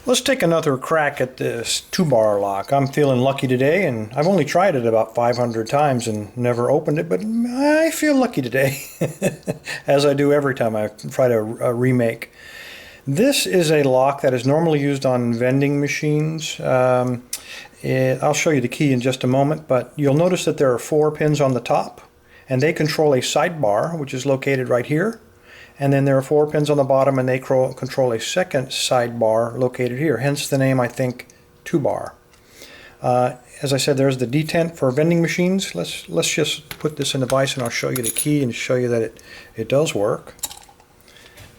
Let's take another crack at this TuBAR lock. I'm feeling lucky today, and I've only tried it about 500 times and never opened it, but I feel lucky today, as I do every time I try to remake. This is a lock that is normally used on vending machines. I'll show you the key in just a moment, but you'll notice that there are 4 pins on the top, and they control a sidebar, which is located right here. And then there are 4 pins on the bottom, and they control a second sidebar located here, hence the name, I think, TuBAR. As I said, there's the detent for vending machines. Let's just put this in the vise, and I'll show you the key and show you that it does work.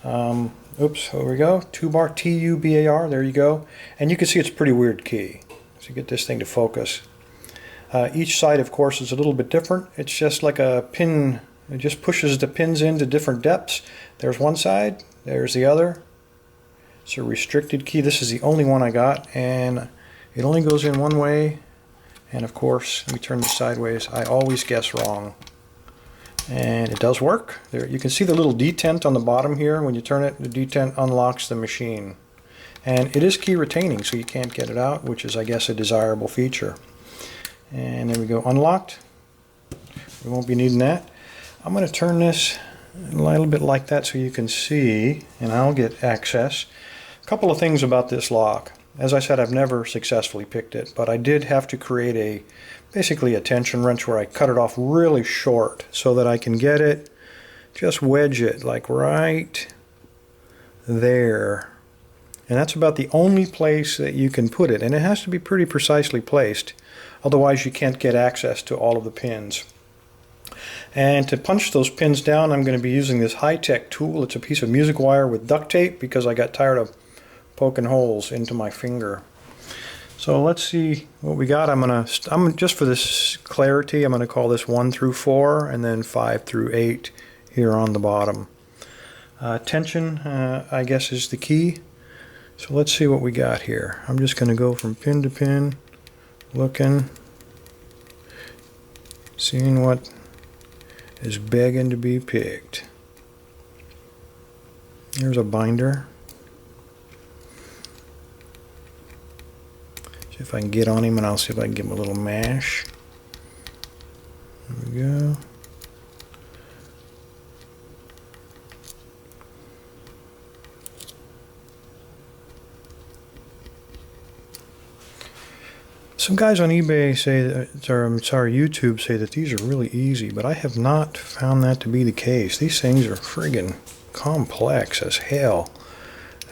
Oops, here we go. TuBAR, T-U-B-A-R, there you go. And you can see it's a pretty weird key. So you get this thing to focus. Each side, of course, is a little bit different. It's just like a pin. It just pushes the pins into different depths. There's one side, there's the other. It's a restricted key. This is the only one I got, and it only goes in one way. And of course, let me turn this sideways. I always guess wrong. And it does work. There, you can see the little detent on the bottom here. When you turn it, the detent unlocks the machine. And it is key retaining, so you can't get it out, which is, I guess, a desirable feature. And there we go, unlocked. We won't be needing that. I'm going to turn this a little bit like that so you can see, and I'll get access. A couple of things about this lock. As I said, I've never successfully picked it, but I did have to create basically a tension wrench where I cut it off really short so that I can get it, just wedge it like right there. And that's about the only place that you can put it, and it has to be pretty precisely placed, otherwise you can't get access to all of the pins. And to punch those pins down, I'm going to be using this high-tech tool. It's a piece of music wire with duct tape because I got tired of poking holes into my finger. So let's see what we got. I'm just for this clarity, I'm going to call this 1 through 4 and then 5 through 8 here on the bottom. Tension, I guess, is the key. So let's see what we got here. I'm just going to go from pin to pin, looking, seeing what is begging to be picked. There's a binder. See if I can get on him, and I'll see if I can give him a little mash. There we go. Some guys on eBay say that, or I'm sorry, YouTube say that these are really easy, but I have not found that to be the case. These things are friggin' complex as hell.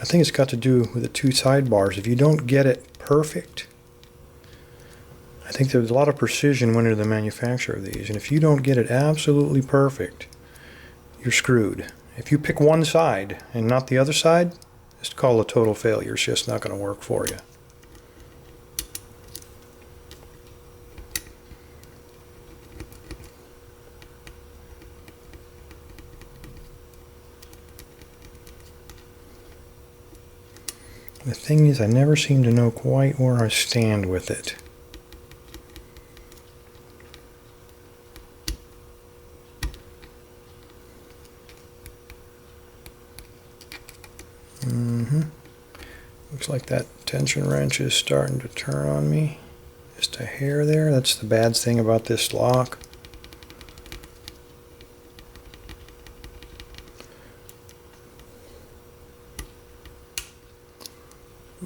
I think it's got to do with the 2 sidebars. If you don't get it perfect, I think there's a lot of precision went into the manufacture of these, and if you don't get it absolutely perfect, you're screwed. If you pick one side and not the other side, it's called a total failure. It's just not going to work for you. The thing is, I never seem to know quite where I stand with it. Looks like that tension wrench is starting to turn on me. Just a hair there. That's the bad thing about this lock.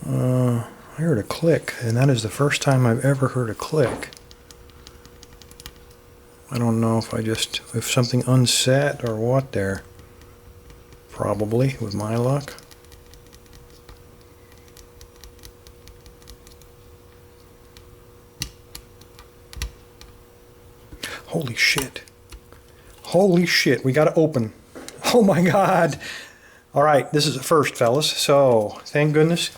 I heard a click, and that is the first time I've ever heard a click. I don't know if something unset or what there. Probably, with my luck. Holy shit. Holy shit, we got to open. Oh my God. All right, this is a first, fellas, so thank goodness.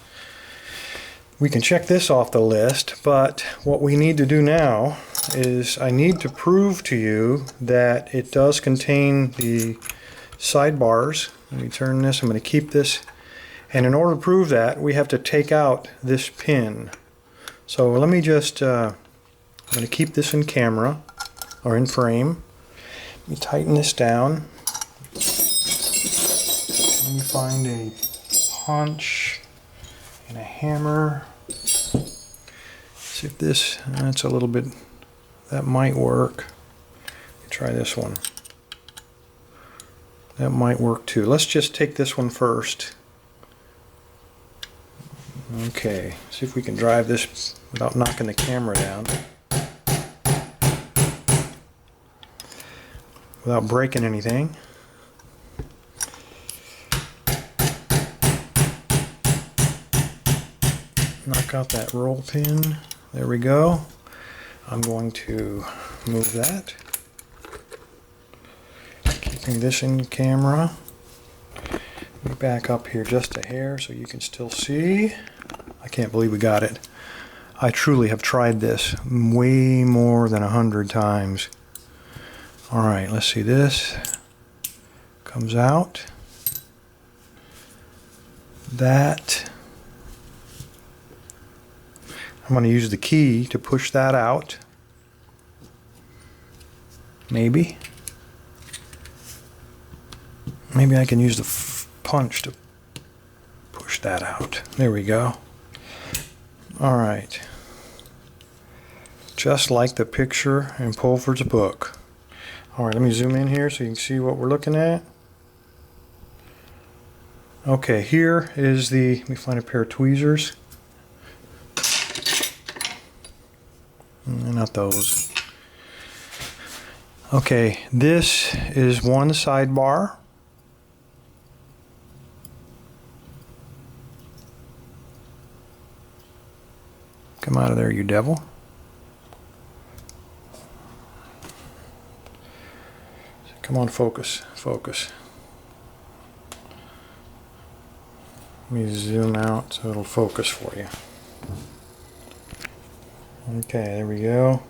We can check this off the list, but what we need to do now is I need to prove to you that it does contain the sidebars. Let me turn this, I'm going to keep this. And in order to prove that, we have to take out this pin. So let me just, I'm going to keep this in camera, or in frame. Let me tighten this down. Let me find a punch And a hammer. See if this, that's a little bit, that might work. Try this one. That might work too. Let's just take this one first. Okay, see if we can drive this without knocking the camera down. Without breaking anything. Knock out that roll pin. There we go. I'm going to move that. Keeping this in camera. Let me back up here just a hair so you can still see. I can't believe we got it. I truly have tried this way more than 100 times. Alright, let's see, this comes out. That. I'm going to use the key to push that out. Maybe. Maybe I can use the punch to push that out. There we go. Alright. Just like the picture in Pulford's book. Alright, let me zoom in here so you can see what we're looking at. Okay, here is the, let me find a pair of tweezers. Not those. Okay, this is one sidebar. Come out of there, you devil. Come on, focus, focus. Let me zoom out so it'll focus for you. Okay, there we go.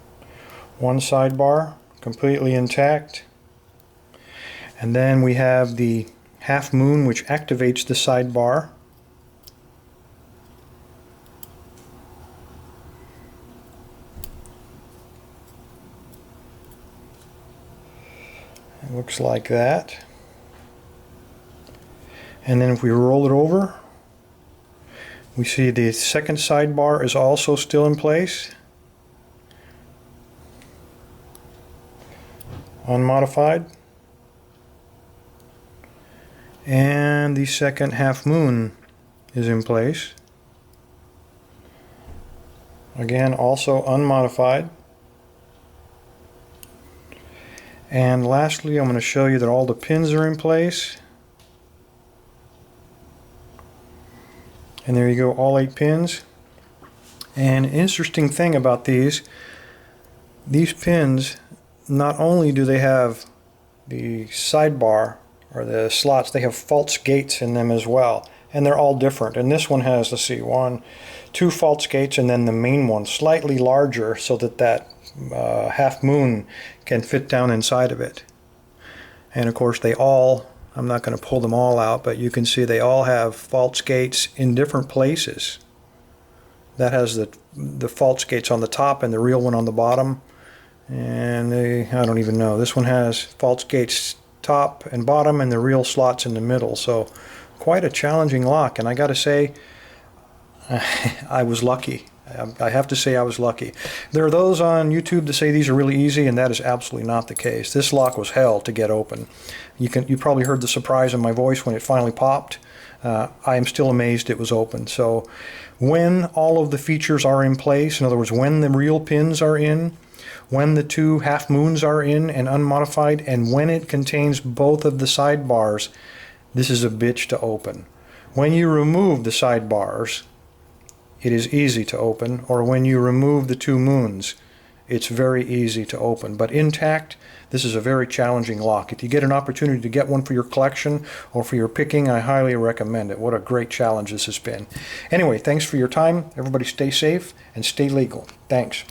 One sidebar, completely intact. And then we have the half moon, which activates the sidebar. It looks like that. And then if we roll it over, we see the second sidebar is also still in place. Unmodified. And the second half moon is in place. Again, also unmodified. And lastly, I'm going to show you that all the pins are in place. And there you go, all 8 pins. And an interesting thing about these pins, not only do they have the sidebar or the slots, they have false gates in them as well. And they're all different. And this one has, let's see, 2 false gates, and then the main one slightly larger so that half moon can fit down inside of it. And of course they all, I'm not going to pull them all out, but you can see they all have false gates in different places. That has the false gates on the top and the real one on the bottom. And I don't even know. This one has false gates top and bottom and the real slots in the middle. So quite a challenging lock. And I got to say, I was lucky. I have to say I was lucky. There are those on YouTube that say these are really easy, and that is absolutely not the case. This lock was hell to get open. You probably heard the surprise in my voice when it finally popped. I am still amazed it was open. So when all of the features are in place, in other words, when the real pins are in, when the 2 half moons are in and unmodified, and when it contains both of the sidebars, this is a bitch to open. When you remove the sidebars, it is easy to open, or when you remove the 2 moons, it's very easy to open. But intact, this is a very challenging lock. If you get an opportunity to get one for your collection or for your picking, I highly recommend it. What a great challenge this has been. Anyway, thanks for your time. Everybody stay safe and stay legal. Thanks.